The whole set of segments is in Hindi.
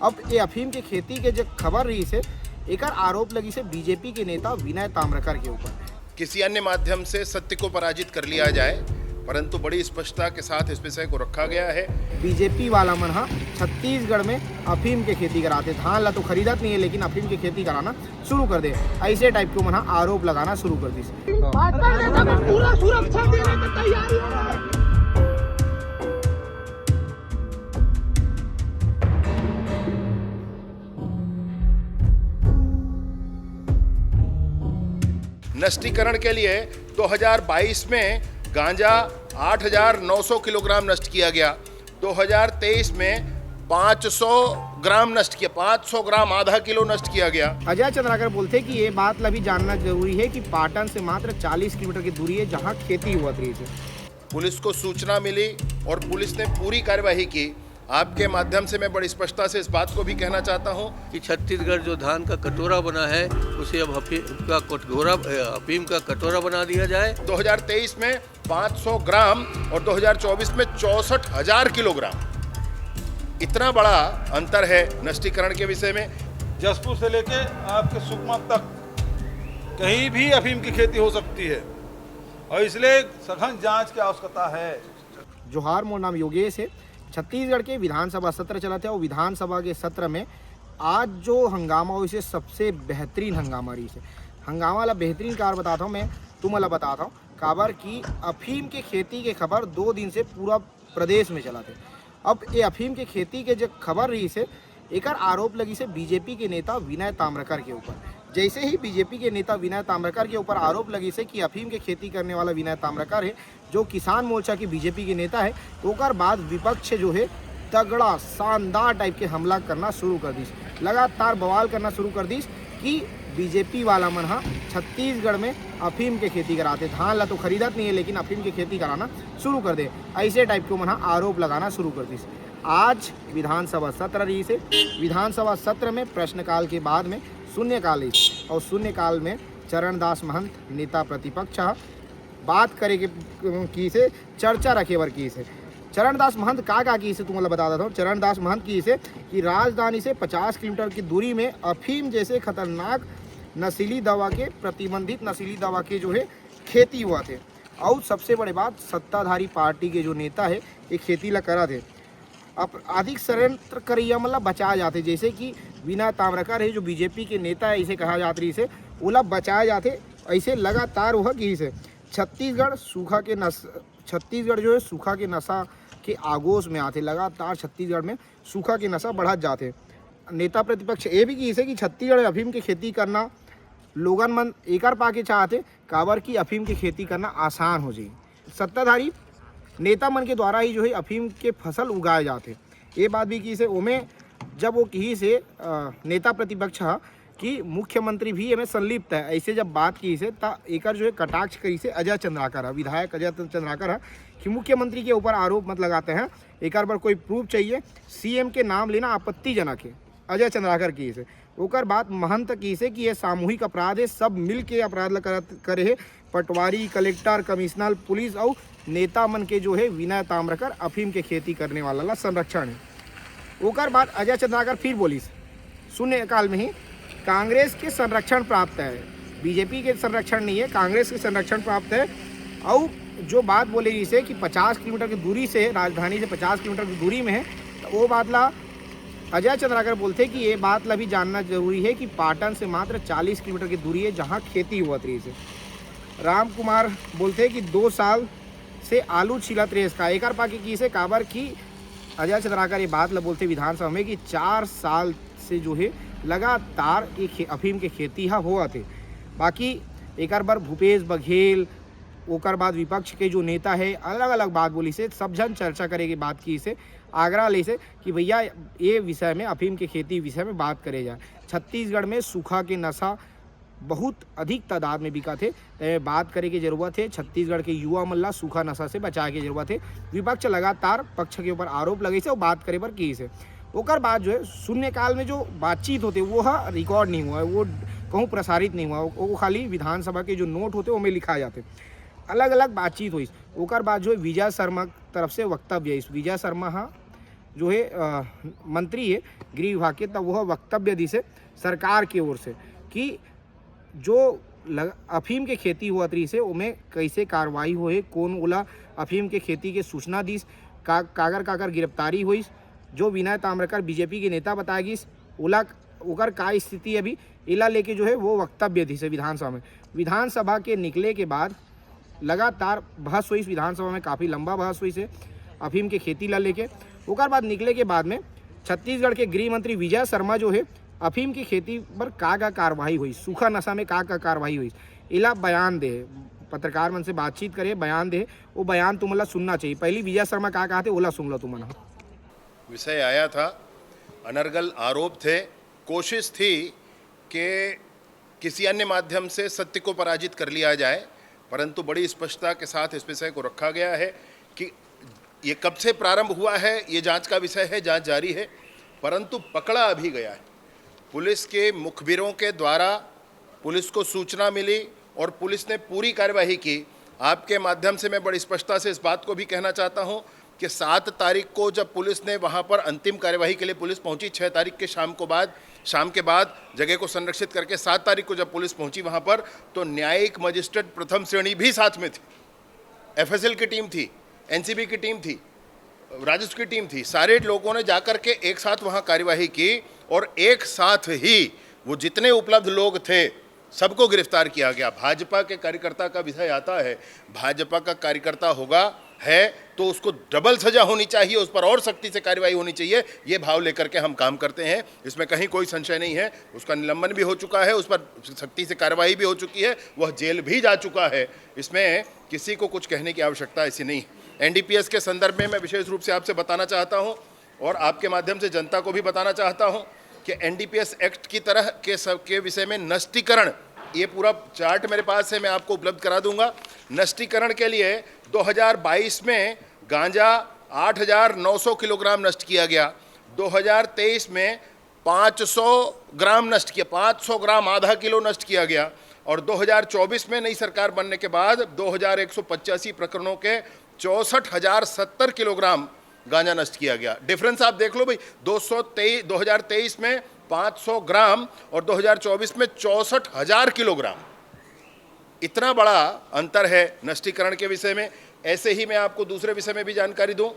अब ये अफीम के खेती के जो खबर रही से एक आरोप लगी से बीजेपी के नेता विनय ताम्रकर के ऊपर। किसी अन्य माध्यम से सत्य को पराजित कर लिया जाए, परंतु बड़ी स्पष्टता के साथ इस विषय को रखा गया है। बीजेपी वाला मन छत्तीसगढ़ में अफीम के खेती कराते, धान ला तो खरीदत नहीं है लेकिन अफीम की खेती कराना शुरू कर दे, ऐसे टाइप के मन आरोप लगाना शुरू कर दी। पूरा सुरक्षा देने की तैयारी है। नष्टीकरण के लिए 2022 में गांजा 8,900 किलोग्राम नष्ट किया गया, 2023 में 500 ग्राम नष्ट किया, 500 ग्राम आधा किलो नष्ट किया गया। अजय चंद्राकर बोलते कि ये बात भी जानना जरूरी है कि पाटन से मात्र 40 किलोमीटर की दूरी है जहां खेती हुआ थी। पुलिस को सूचना मिली और पुलिस ने पूरी कार्यवाही की। आपके माध्यम से मैं बड़ी स्पष्टता से इस बात को भी कहना चाहता हूं कि छत्तीसगढ़ जो धान का कटोरा बना है उसे अब अफीम का कटोरा बना दिया जाए। 2023 में 500 ग्राम और 2024 में 64,000 किलोग्राम, इतना बड़ा अंतर है नष्टीकरण के विषय में। जसपुर से लेके आपके सुकमा तक कहीं भी अफीम की खेती हो सकती है और इसलिए सघन जांच की आवश्यकता है। जोहार, मोर नाम योगेश है। छत्तीसगढ़ के विधानसभा सत्र चला था और विधानसभा के सत्र में आज जो हंगामा हुई से सबसे बेहतरीन हंगामा रही से। हंगामा वाला बेहतरीन कार बताता हूँ मैं, तुम वाला बताता हूँ। काबर की अफीम के खेती के खबर 2 दिन से पूरा प्रदेश में चला थे। अब ये अफीम के खेती के जो खबर रही से एक आरोप लगी से बीजेपी के नेता विनय ताम्रकर के ऊपर। जैसे ही बीजेपी के नेता विनय ताम्रकर के ऊपर आरोप लगी से कि अफीम के खेती करने वाला विनय ताम्रकर है, जो किसान मोर्चा के बीजेपी के नेता है, ओकर बाद विपक्ष जो है तगड़ा शानदार टाइप के हमला करना शुरू कर दी, लगातार बवाल करना शुरू कर दी कि बीजेपी वाला मन छत्तीसगढ़ में अफीम के खेती कराते, धान ला तो खरीदत नहीं है लेकिन अफीम की खेती कराना शुरू कर दे, ऐसे टाइप के मन आरोप लगाना शुरू कर दी। आज विधानसभा सत्र रही से, विधानसभा सत्र में प्रश्नकाल के बाद में शून्यकाल है और शून्यकाल में चरणदास महंत नेता प्रतिपक्ष बात करे की से चर्चा रखे बर की से। चरणदास महंत का की से तुम्हें बता देता हूँ। चरणदास महंत की से कि राजधानी से 50 किलोमीटर की दूरी में अफीम जैसे खतरनाक नशीली दवा के, प्रतिबंधित नशीली दवा के जो है खेती हुआ थे। और सबसे बड़ी बात, सत्ताधारी पार्टी के जो नेता है ये खेती ला करा थे। आपराधिक षड्यंत्र करिया मतलब बचाए जाते, जैसे कि विनय ताम्रकर है जो बीजेपी के नेता है, इसे कहा जाता रही से ओला बचाए जाते। ऐसे लगातार वह की से छत्तीसगढ़ जो है सूखा के नशा के आगोश में आते, लगातार छत्तीसगढ़ में सूखा के नशा बढ़त जाते। नेता प्रतिपक्ष ये भी की से कि छत्तीसगढ़ अफीम की खेती करना लोगन मन एकर पाके चाहते, काबर की अफीम की खेती करना आसान हो जाए। सत्ताधारी नेता मन के द्वारा ही जो है अफीम के फसल उगाए जाते, ये बात भी की से। ओमें जब वो कही से नेता प्रतिपक्ष कि मुख्यमंत्री भी इसमें संलिप्त है, ऐसे जब बात की से ता एकर जो है कटाक्ष करी से अजय चंद्राकर विधायक अजय चंद्राकर कि मुख्यमंत्री के ऊपर आरोप मत लगाते हैं, एक पर कोई प्रूफ चाहिए, सीएम के नाम लेना आपत्तिजनक है। अजय चंद्राकर की से ओकर बात महंत की से कि यह सामूहिक अपराध है, सब मिल के अपराध करे है। पटवारी, कलेक्टर, कमिश्नर, पुलिस और नेता मन के जो है विनय ताम्रकर अफीम के खेती करने वाला ला संरक्षण है। ओकर बाद अजय चंद्राकर फिर बोली शून्यकाल में ही कांग्रेस के संरक्षण प्राप्त है, बीजेपी के संरक्षण नहीं है, कांग्रेस के संरक्षण प्राप्त है। और जो बात बोले इसे कि 50 किलोमीटर की दूरी से, राजधानी से 50 किलोमीटर की दूरी में है, तो वो बात ला अजय चंद्राकर बोलते कि ये बात ला भी जानना जरूरी है कि पाटन से मात्र 40 किलोमीटर की दूरी है जहाँ खेती हुआ थी से। राम कुमार बोलते कि 2 साल से आलू छिलत रहे इसका एकर पाके की से, काबर की अजय चंद्राकर ये बात ला बोलते विधानसभा में कि 4 साल से जो है लगातार एक अफीम के खेती हुआ थे। बाकी एक बार भूपेश बघेल, ओकर बाद विपक्ष के जो नेता है अलग अलग बात बोली से, सब जन चर्चा करे की बात की से, आग्रह ले से कि भैया ये विषय में अफीम के खेती विषय में बात करे जाए। छत्तीसगढ़ में सूखा के नशा बहुत अधिक तादाद में बिका थे, बात करे की जरूरत है। छत्तीसगढ़ के युवा मल्ला सूखा नशा से बचाए की जरूरत है। विपक्ष लगातार पक्ष के ऊपर आरोप लगे से और बात करे पर की से। ओकर बाद जो है शून्यकाल में जो बातचीत होते वो रिकॉर्ड नहीं हुआ है, वो कहूँ प्रसारित नहीं हुआ, वो खाली विधानसभा के जो नोट होते वो में लिखा जाते, अलग अलग बातचीत हुई। ओकर बाद जो है विजय शर्मा तरफ से वक्तव्य, इस विजय शर्मा जो है मंत्री है गृह विभाग के, तब वह वक्तव्य दी से सरकार की ओर से कि जो अफीम के खेती हुआ तरी से उमें कैसे कार्रवाई होए, कौन ओला अफीम के खेती के सूचना दीस, कागर गिरफ्तारी हुई, जो विनय ताम्रकर बीजेपी के नेता बताया गिस ओला ओकर का स्थिति अभी इला लेके जो है वो वक्तव्य दी से विधानसभा में। विधानसभा के निकले के बाद लगातार बहस हुई, विधानसभा में काफ़ी लंबा बहस हुई से अफीम के खेती ला लेके। ओकर बाद निकले के बाद में छत्तीसगढ़ के गृह मंत्री विजय शर्मा जो है अफीम की खेती पर का कार्रवाई हुई, सूखा नशा में का कार्रवाई हुई, इला बयान दे, पत्रकार मन से बातचीत करे, बयान दे, वो बयान तुम्हारा सुनना चाहिए। पहली विजय शर्मा का कहा थे ओला सुन लो तुम्हारा। विषय आया था, अनर्गल आरोप थे, कोशिश थी कि किसी अन्य माध्यम से सत्य को पराजित कर लिया जाए, परंतु बड़ी स्पष्टता के साथ इस विषय को रखा गया है कि ये कब से प्रारंभ हुआ है ये जांच का विषय है, जांच जारी है, परंतु पकड़ा अभी गया है। पुलिस के मुखबिरों के द्वारा पुलिस को सूचना मिली और पुलिस ने पूरी कार्यवाही की। आपके माध्यम से मैं बड़ी स्पष्टता से इस बात को भी कहना चाहता हूं कि 7 तारीख को जब पुलिस ने वहां पर अंतिम कार्यवाही के लिए पुलिस पहुंची, 6 तारीख के शाम के बाद जगह को संरक्षित करके 7 तारीख को जब पुलिस पहुंची वहां पर, तो न्यायिक मजिस्ट्रेट प्रथम श्रेणी भी साथ में थी, एफएसएल की टीम थी, एनसीबी की टीम थी, राजस्व की टीम थी। सारे लोगों ने जाकर के एक साथ वहां कार्यवाही की और एक साथ ही वो जितने उपलब्ध लोग थे सबको गिरफ्तार किया गया। भाजपा के कार्यकर्ता का विषय आता है, भाजपा का कार्यकर्ता होगा है तो उसको डबल सजा होनी चाहिए, उस पर और सख्ती से कार्रवाई होनी चाहिए, ये भाव लेकर के हम काम करते हैं, इसमें कहीं कोई संशय नहीं है। उसका निलंबन भी हो चुका है, उस पर सख्ती से कार्रवाई भी हो चुकी है, वह जेल भी जा चुका है, इसमें किसी को कुछ कहने की आवश्यकता ऐसी नहीं। एनडीपीएस के संदर्भ में मैं विशेष रूप से आपसे बताना चाहता हूं और आपके माध्यम से जनता को भी बताना चाहता हूं कि एनडीपीएस एक्ट की तरह के विषय में नष्टीकरण, ये पूरा चार्ट मेरे पास है, मैं आपको उपलब्ध करा दूंगा। नष्टीकरण के लिए 2022 में गांजा 8,900 किलोग्राम नष्ट किया गया, 2023 में 500 ग्राम नष्ट किया, 500 ग्राम आधा किलो नष्ट किया गया, और 2024 में नई सरकार बनने के बाद 2185 प्रकरणों के 64,070 किलोग्राम गांजा नष्ट किया गया। डिफरेंस आप देख लो भाई, 2023 में 500 ग्राम और 2024 में 64,000 किलोग्राम, इतना बड़ा अंतर है नष्टीकरण के विषय में। ऐसे ही मैं आपको दूसरे विषय में भी जानकारी दूं,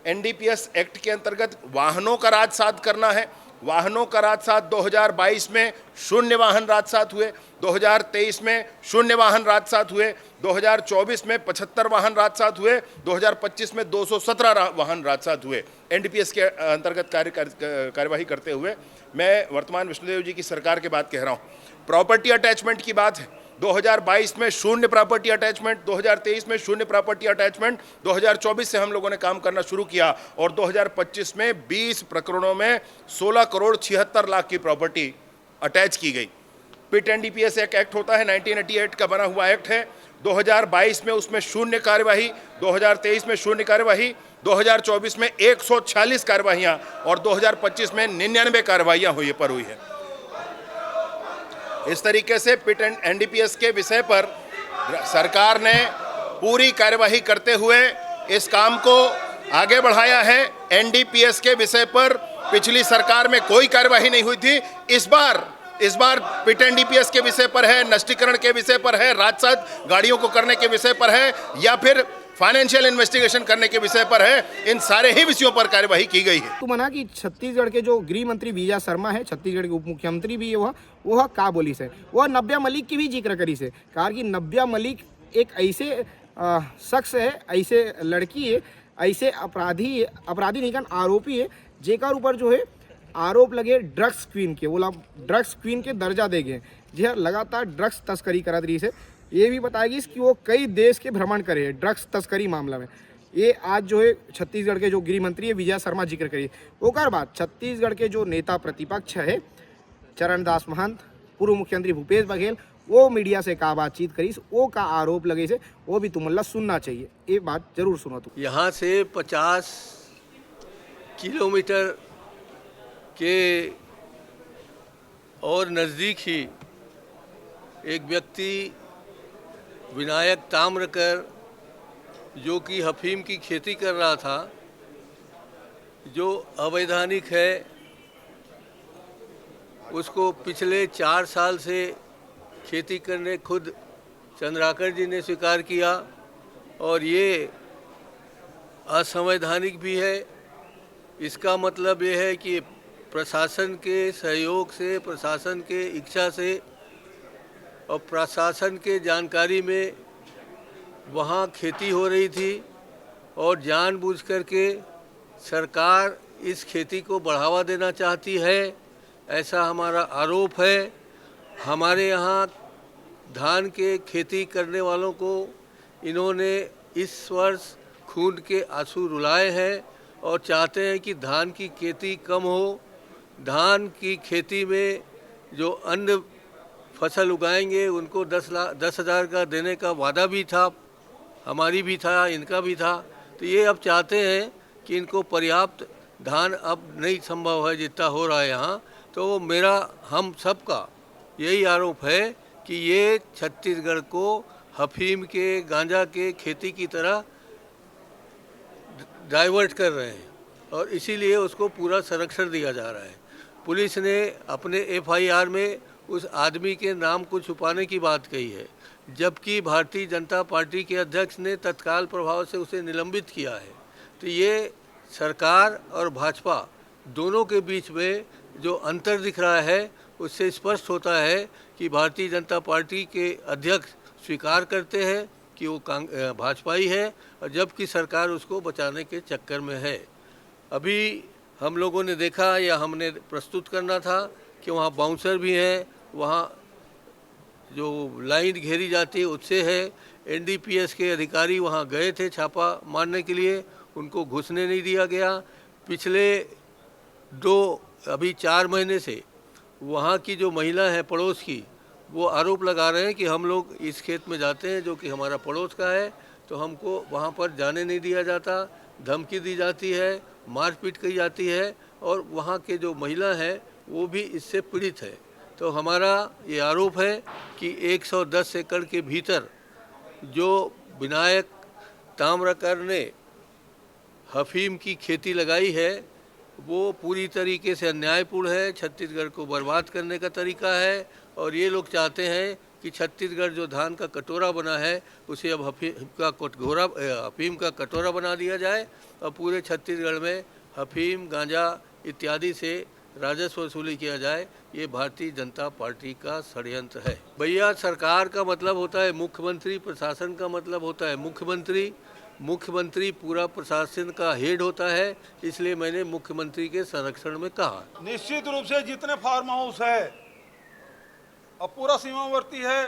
एनडीपीएस एक्ट के अंतर्गत वाहनों का राजसात करना है। वाहनों का राजसात 2022 में 0 वाहन राजसात हुए, 2023 में 0 वाहन राजसात हुए, 2024 में 75 वाहन राजसात हुए, 2025 में 217 वाहन राजसात हुए। एनडीपीएस के अंतर्गत कार्यवाही करते हुए मैं वर्तमान विष्णुदेव जी की सरकार की बात कह रहा हूँ। प्रॉपर्टी अटैचमेंट की बात है, 2022 में 0 प्रॉपर्टी अटैचमेंट, 2023 में 0 प्रॉपर्टी अटैचमेंट, 2024 से हम लोगों ने काम करना शुरू किया और 2025 में 20 प्रकरणों में 16 करोड़ 76 लाख की प्रॉपर्टी अटैच की गई। पिट एनडीपीएस एक एक्ट होता है, 1988 का बना हुआ एक्ट है, 2022 में उसमें 0 कार्यवाही, 2023 में 0 कार्यवाही, 2024 में 146 कार्यवाहियां और 2025 में 99 कार्यवाहियां हुई है। इस तरीके से पिट एंड एनडीपीएस के विषय पर सरकार ने पूरी कार्यवाही करते हुए इस काम को आगे बढ़ाया है। एनडीपीएस के विषय पर पिछली सरकार में कोई कार्यवाही नहीं हुई थी, इस बार पिट एनडीपीएस के विषय पर है, नष्टीकरण के विषय पर है, राजसात गाड़ियों को करने के विषय पर है, या फिर फाइनेंशियल इन्वेस्टिगेशन करने के विषय पर है, इन सारे ही विषयों पर कार्यवाही की गई है। तो मना कि छत्तीसगढ़ के जो गृह मंत्री विजय शर्मा है, छत्तीसगढ़ के उप मुख्यमंत्री भी है, वह का बोली से, वह नव्या मलिक की भी जिक्र करी से, कहा कि नव्या मलिक एक ऐसे शख्स है, ऐसे लड़की है, ऐसे अपराधी नहीं आरोपी है, जेकर ऊपर जो है आरोप लगे ड्रग्स क्वीन के, बोला ड्रग्स क्वीन के दर्जा देंगे, जो लगातार ड्रग्स तस्करी करत रही से। ये भी बताएगी कि वो कई देश के भ्रमण करे ड्रग्स तस्करी मामला में। ये आज जो है छत्तीसगढ़ के जो गृह मंत्री है विजय शर्मा जिक्र करिए। ओकर बाद छत्तीसगढ़ के जो नेता प्रतिपक्ष है चरणदास महंत, पूर्व मुख्यमंत्री भूपेश बघेल, वो मीडिया से का बातचीत करी, वो का आरोप लगे से, वो भी तुम्हारा सुनना चाहिए, ये बात जरूर सुनो। तुम यहाँ से 50 किलोमीटर के और नज़दीक ही एक व्यक्ति विनायक ताम्रकर, जो कि अफीम की खेती कर रहा था, जो अवैधानिक है उसको पिछले 4 साल से खेती करने खुद चंद्राकर जी ने स्वीकार किया और ये असंवैधानिक भी है। इसका मतलब ये है कि प्रशासन के सहयोग से, प्रशासन के इच्छा से और प्रशासन के जानकारी में वहाँ खेती हो रही थी और जानबूझ करके सरकार इस खेती को बढ़ावा देना चाहती है, ऐसा हमारा आरोप है। हमारे यहाँ धान के खेती करने वालों को इन्होंने इस वर्ष खून के आंसू रुलाए हैं और चाहते हैं कि धान की खेती कम हो। धान की खेती में जो अन्य फसल उगाएंगे उनको 10,000 का देने का वादा भी था, हमारी भी था, इनका भी था। तो ये अब चाहते हैं कि इनको पर्याप्त धान अब नहीं संभव है जितना हो रहा है यहाँ। तो मेरा हम सबका यही आरोप है कि ये छत्तीसगढ़ को अफीम के, गांजा के खेती की तरह डाइवर्ट कर रहे हैं और इसीलिए उसको पूरा संरक्षण दिया जा रहा है। पुलिस ने अपने एफआईआर में उस आदमी के नाम को छुपाने की बात कही है, जबकि भारतीय जनता पार्टी के अध्यक्ष ने तत्काल प्रभाव से उसे निलंबित किया है। तो ये सरकार और भाजपा दोनों के बीच में जो अंतर दिख रहा है उससे स्पष्ट होता है कि भारतीय जनता पार्टी के अध्यक्ष स्वीकार करते हैं कि वो भाजपाई है और जबकि सरकार उसको बचाने के चक्कर में है। अभी हम लोगों ने देखा या हमने प्रस्तुत करना था कि वहाँ बाउंसर भी हैं, वहाँ जो लाइन घेरी जाती है उससे है। एनडीपीएस के अधिकारी वहाँ गए थे छापा मारने के लिए, उनको घुसने नहीं दिया गया। पिछले अभी 4 महीने से वहाँ की जो महिला है पड़ोस की, वो आरोप लगा रहे हैं कि हम लोग इस खेत में जाते हैं जो कि हमारा पड़ोस का है तो हमको वहाँ पर जाने नहीं दिया जाता, धमकी दी जाती है, मारपीट की जाती है और वहाँ के जो महिला है वो भी इससे पीड़ित है। तो हमारा ये आरोप है कि 110 एकड़ के भीतर जो विनायक ताम्रकर ने अफीम की खेती लगाई है वो पूरी तरीके से अन्यायपूर्ण है, छत्तीसगढ़ को बर्बाद करने का तरीका है। और ये लोग चाहते हैं कि छत्तीसगढ़ जो धान का कटोरा बना है उसे अब अफीम का कटोरा बना दिया जाए और पूरे छत्तीसगढ़ में अफीम, गांजा इत्यादि से राजस्व वसूली किया जाए। ये भारतीय जनता पार्टी का षड्यंत्र है। भैया, सरकार का मतलब होता है मुख्यमंत्री, प्रशासन का मतलब होता है मुख्यमंत्री। मुख्यमंत्री पूरा प्रशासन का हेड होता है, इसलिए मैंने मुख्यमंत्री के संरक्षण में कहा। निश्चित रूप से जितने फार्म हाउस है और पूरा सीमावर्ती है,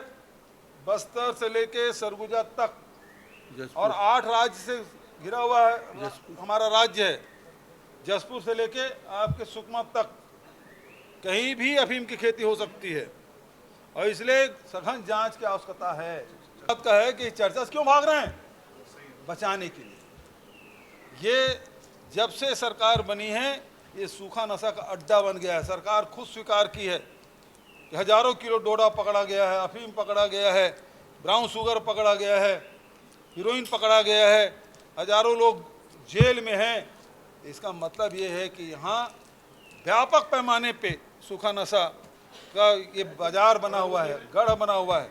बस्तर से लेके सरगुजा तक और 8 राज्य से घिरा हुआ है हमारा राज्य है। जसपुर से लेके आपके सुकमा तक कहीं भी अफीम की खेती हो सकती है और इसलिए सघन जांच की आवश्यकता है। बात का है कि चर्चा से क्यों भाग रहे हैं? बचाने के लिए। ये जब से सरकार बनी है ये सूखा नशा का अड्डा बन गया है। सरकार खुद स्वीकार की है कि हजारों किलो डोडा पकड़ा गया है, अफीम पकड़ा गया है, ब्राउन शुगर पकड़ा गया है, हीरोइन पकड़ा गया है, हजारों लोग जेल में हैं। इसका मतलब ये है कि यहाँ व्यापक पैमाने पे सूखा नशा का ये बाजार बना हुआ है, गढ़ बना हुआ है।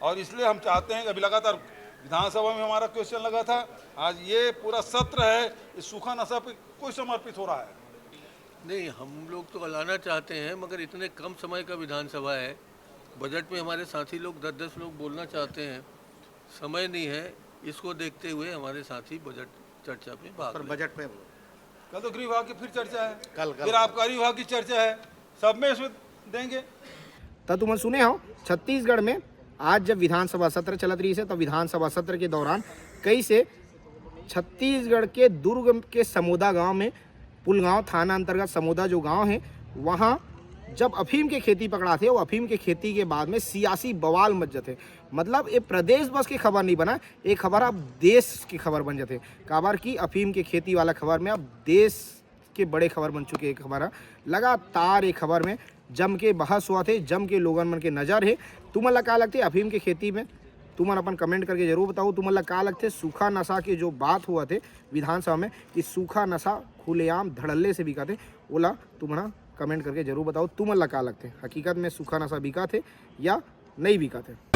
और इसलिए हम चाहते हैं कि अभी लगातार विधानसभा में हमारा क्वेश्चन लगा था, आज ये पूरा सत्र है इस सूखा नशा पे कोई समर्पित हो रहा है। नहीं, हम लोग तो लाना चाहते हैं मगर इतने कम समय का विधानसभा है। बजट में हमारे साथी लोग 10-10 लोग बोलना चाहते हैं, समय नहीं है। इसको देखते हुए हमारे साथी बजट चर्चा में भाग लें। बजट में कल तो गृह विभाग की फिर चर्चा है, कल फिर आबकारी विभाग की चर्चा है, सब में इसमें देंगे। तो तुम सुने हो छत्तीसगढ़ में आज जब विधानसभा सत्र चलत रही है, तब विधानसभा सत्र के दौरान कई से छत्तीसगढ़ के दुर्ग के समोदा गांव में, पुलगांव थाना अंतर्गत समोदा जो गांव है, वहां जब अफीम के खेती पकड़ा थे, वो अफीम के खेती के बाद में सियासी बवाल मच जाते। मतलब ये प्रदेश बस की खबर नहीं बना, एक खबर अब देश की खबर बन जाते। काबर की अफीम के खेती वाला खबर में अब देश के बड़े खबर बन चुके। एक खबर लगातार एक खबर में जम के बहस हुआ थे, जम के लोगन मन के नज़र है। तुम्हें का लगती है अफीम की खेती में तुमन अपन कमेंट करके जरूर बताओ तुमन ला का लगते सूखा नशा के जो बात हुआ थे विधानसभा में कि सूखा नशा खुलेआम धड़ल्ले से बिका थे, ओला तुमन कमेंट करके जरूर बताओ तुमन ला का लगते हकीकत में सूखा नशा बिका थे या नहीं बिका थे।